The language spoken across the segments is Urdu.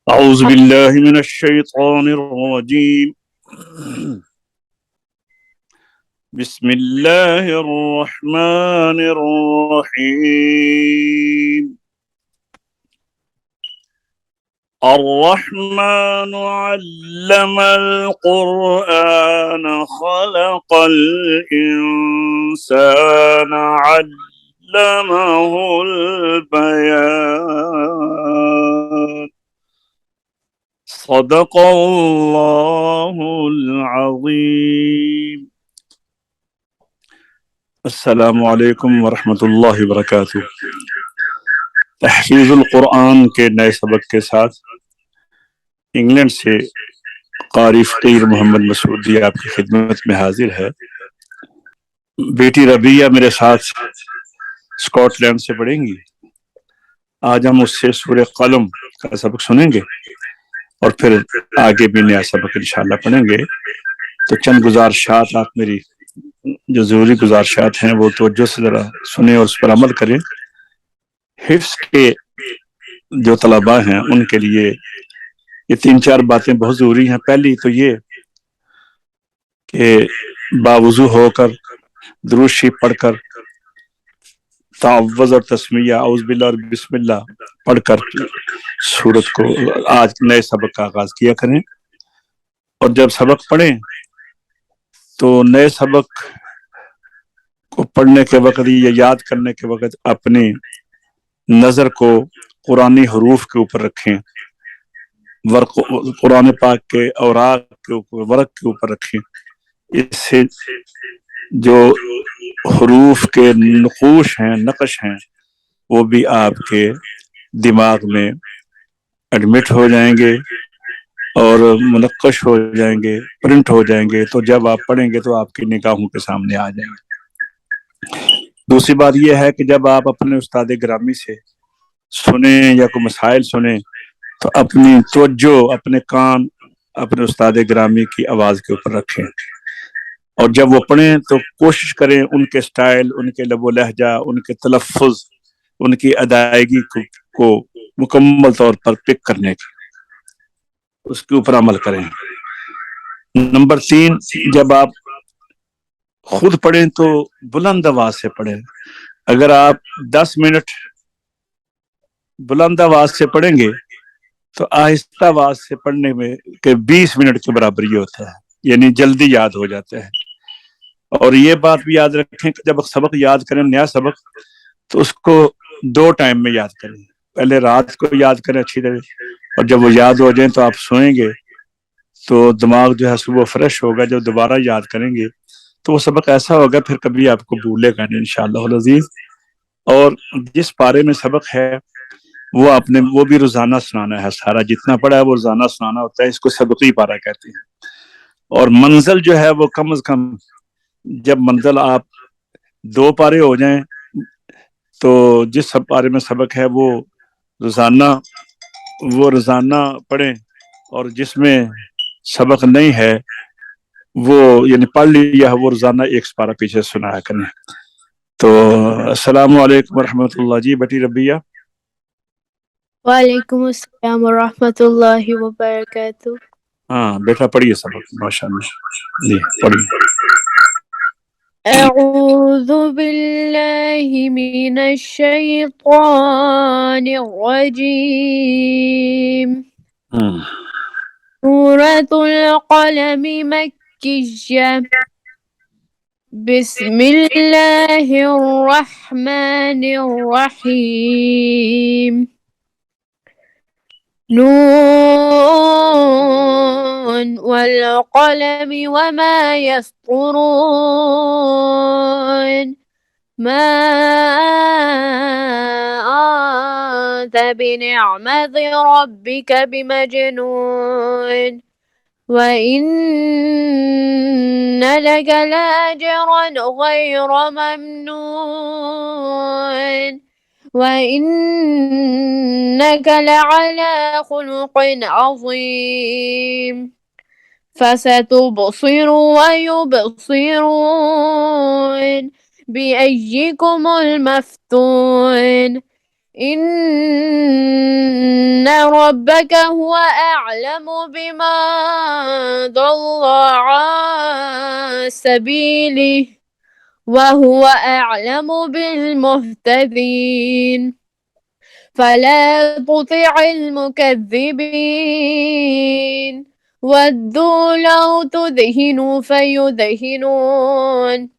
أعوذ بالله من الشيطان الرجيم بسم الله الرحمن الرحيم الرحمن علم القرآن خلق الإنسان علمه البيان صدق الله العظيم السلام علیکم ورحمۃ اللہ وبرکاتہ۔ تحفیظ القرآن کے نئے سبق کے ساتھ انگلینڈ سے قاری فقیر محمد مسعودی آپ کی خدمت میں حاضر ہے۔ بیٹی ربیہ میرے ساتھ اسکاٹ لینڈ سے پڑھیں گی۔ آج ہم اس سے سورہ قلم کا سبق سنیں گے اور پھر آگے بھی نیا سبق انشاءاللہ پڑھیں گے۔ تو چند گزارشات آپ میری جو ضروری گزارشات ہیں وہ توجہ سے ذرا سنیں اور اس پر عمل کریں۔ حفظ کے جو طلباء ہیں ان کے لیے یہ 3-4 باتیں بہت ضروری ہیں۔ پہلی تو یہ کہ باوضو ہو کر درود شریف پڑھ کر تعوذ اور تسمیہ اعوذ باللہ اور بسم اللہ پڑھ کر سورت کو آج نئے سبق کا آغاز کیا کریں، اور جب سبق پڑھیں تو نئے سبق کو پڑھنے کے وقت یا یاد کرنے کے وقت اپنی نظر کو قرآنی حروف کے اوپر رکھیں، قرآن پاک کے اوراق کے اوپر، ورق کے اوپر رکھیں۔ اس سے جو حروف کے نقوش ہیں، نقش ہیں، وہ بھی آپ کے دماغ میں ایڈمٹ ہو جائیں گے اور منقش ہو جائیں گے، پرنٹ ہو جائیں گے، تو جب آپ پڑھیں گے تو آپ کی نگاہوں کے سامنے آ جائیں گے۔ دوسری بات یہ ہے کہ جب آپ اپنے استاد گرامی سے سنیں یا کوئی مسائل سنیں تو اپنی توجہ، اپنے کان اپنے استاد گرامی کی آواز کے اوپر رکھیں، اور جب وہ پڑھیں تو کوشش کریں ان کے سٹائل، ان کے لب و لہجہ، ان کے تلفظ، ان کی ادائیگی کو مکمل طور پر پک کرنے کی، اس کے اوپر عمل کریں۔ نمبر 3، جب آپ خود پڑھیں تو بلند آواز سے پڑھیں۔ اگر آپ 10 منٹ بلند آواز سے پڑھیں گے تو آہستہ آواز سے پڑھنے میں کہ 20 منٹ کے برابر یہ ہوتا ہے، یعنی جلدی یاد ہو جاتا ہے۔ اور یہ بات بھی یاد رکھیں کہ جب سبق یاد کریں، نیا سبق، تو اس کو 2 ٹائم میں یاد کریں۔ پہلے رات کو یاد کریں اچھی طرح، اور جب وہ یاد ہو جائیں تو آپ سوئیں گے تو دماغ جو ہے صبح فریش ہوگا۔ جب دوبارہ یاد کریں گے تو وہ سبق ایسا ہوگا پھر کبھی آپ کو بھولے گا نہیں انشاءاللہ العزیز۔ اور جس پارے میں سبق ہے وہ بھی روزانہ سنانا ہے، سارا جتنا پڑھا ہے وہ روزانہ سنانا ہوتا ہے، اس کو سبقی پارہ کہتے ہیں۔ اور منزل جو ہے وہ کم از کم، جب منزل آپ 2 پارے ہو جائیں تو جس پارے میں سبق ہے وہ روزانہ پڑھیں، اور جس میں سبق نہیں ہے وہ یعنی پڑھ لیا ہے وہ روزانہ 1 پارہ پیچھے سنایا کریں۔ تو السلام علیکم ورحمۃ اللہ۔ جی بیٹی ربیہ۔ وعلیکم السلام ورحمۃ اللہ وبرکاتہ۔ ہاں بیٹا پڑھیے سبق، ماشاء اللہ جی پڑھیے۔ اعوذ باللہ من الشیطان الرجیم۔ سورۃ القلم مکیہ۔ بسم اللہ الرحمن الرحیم۔ نون والقلم وما يسطرون۔ ما أنت بنعمة ربك بمجنون، وإن لك لأجرا غير ممنون، وإنك لعلى خلق عظيم۔ فستبصر ويبصرون بأيكم المفتون، إن ربك هو أعلم بمن ضل عن سبيله وهو أعلم بالمهتدين فلا تطع المكذبين ودوا لو تدهن فيدهنون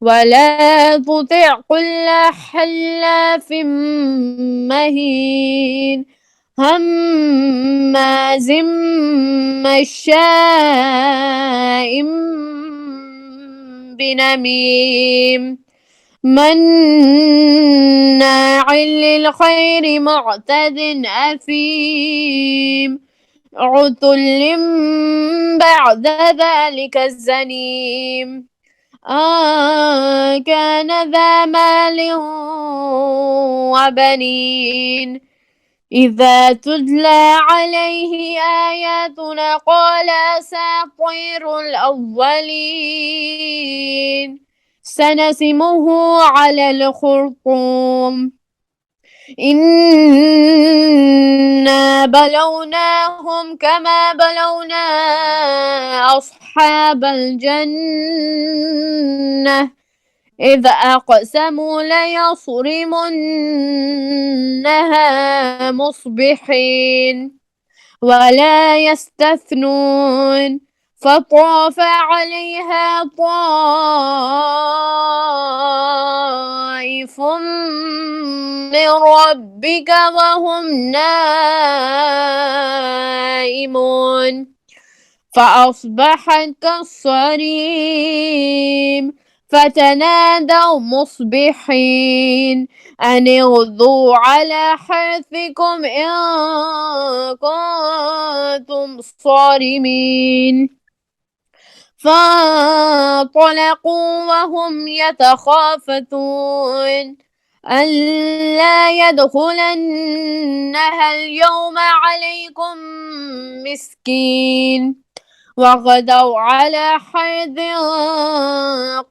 ولا تطع كل حلاف مهين هماز مشاء بنميم مناع للخير معتد أثيم عتل بعد ذلك الزنيم كان ذا مال وبنين إذا تتلى عليه آياتنا قال أساطير الأولين سنسمه على الخرطوم إنا بلوناهم كما بلونا أصحاب الجنة إذ أقسموا ليصرمنها مصبحين ولا يستثنون فطاف عليها طائف من ربك وهم نائمون فأصبحت كالصريم فتنادوا مصبحين أن اغدوا على حرثكم إن كنتم صارمين فانطلقوا وهم يتخافتون ألا يدخلنها اليوم عليكم مسكين وغدوا على حرد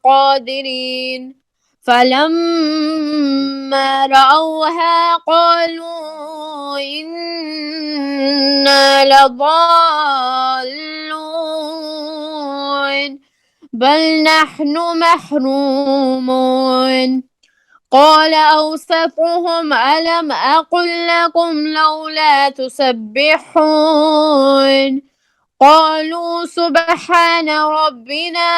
قادرين فلما رأوها قالوا إنا لضالون بل نحن محرومون قال أوسطهم ألم أقل لكم لولا تسبحون قالوا سبحان ربنا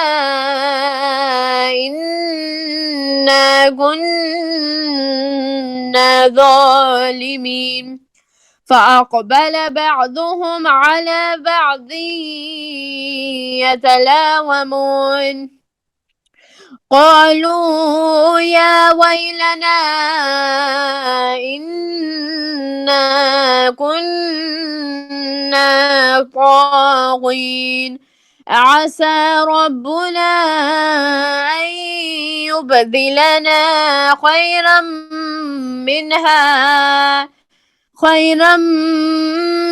إنا كنا ظالمين فأقبل بعضهم على بعض يتلاومون قالوا يا ويلنا إنا كنا طاغين عسى ربنا أن يبدلنا خيرا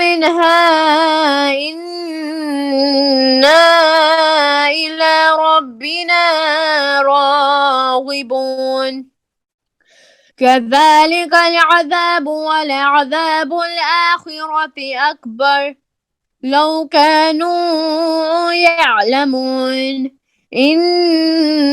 منها إنا إلى ربنا راغبون كذلك العذاب ولعذاب الآخرة أكبر لو كانوا يعلمون إنا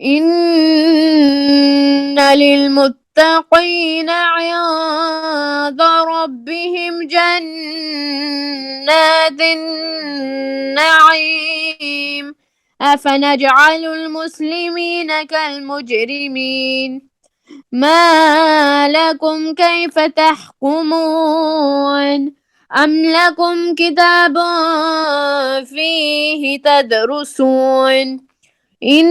إن للمتقين عند ربهم جنات النعيم أفنجعل المسلمين كالمجرمين ما لكم كيف تحكمون أم لكم كتاب فيه تدرسون إن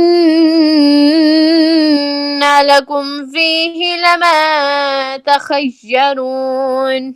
لكم فيه لما تخيرون.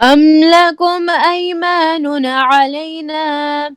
أم لكم أيمان علينا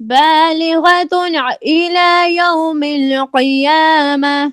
بالغة إلى يوم القيامة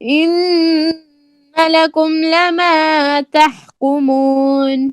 إن لكم لما تحكمون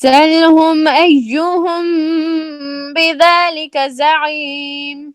سلهم أيهم بذلك زعيم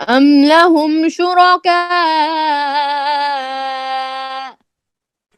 أم لهم شركاء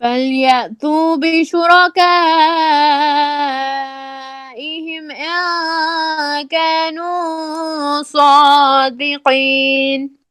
فليأتوا بشركائهم إن كانوا صادقين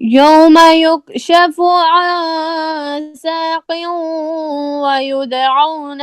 يوم يكشف عن ساق ويدعون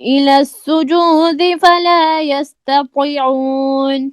إلى السجود فلا يستطيعون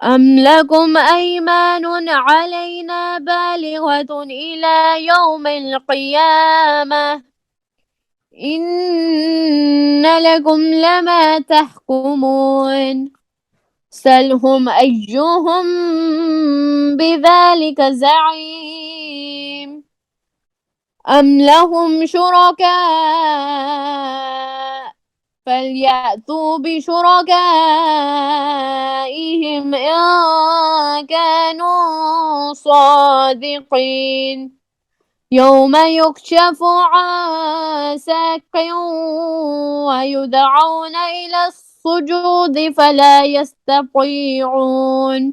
أم لكم أيمان علينا بالغة إلى يوم القيامة إن لكم لما تحكمون سلهم أيهم بذلك زعيم أم لهم شركاء فليأتوا بشركائهم إن كانوا صادقين يوم يكشف عن ساق ويدعون إلى السجود فلا يستطيعون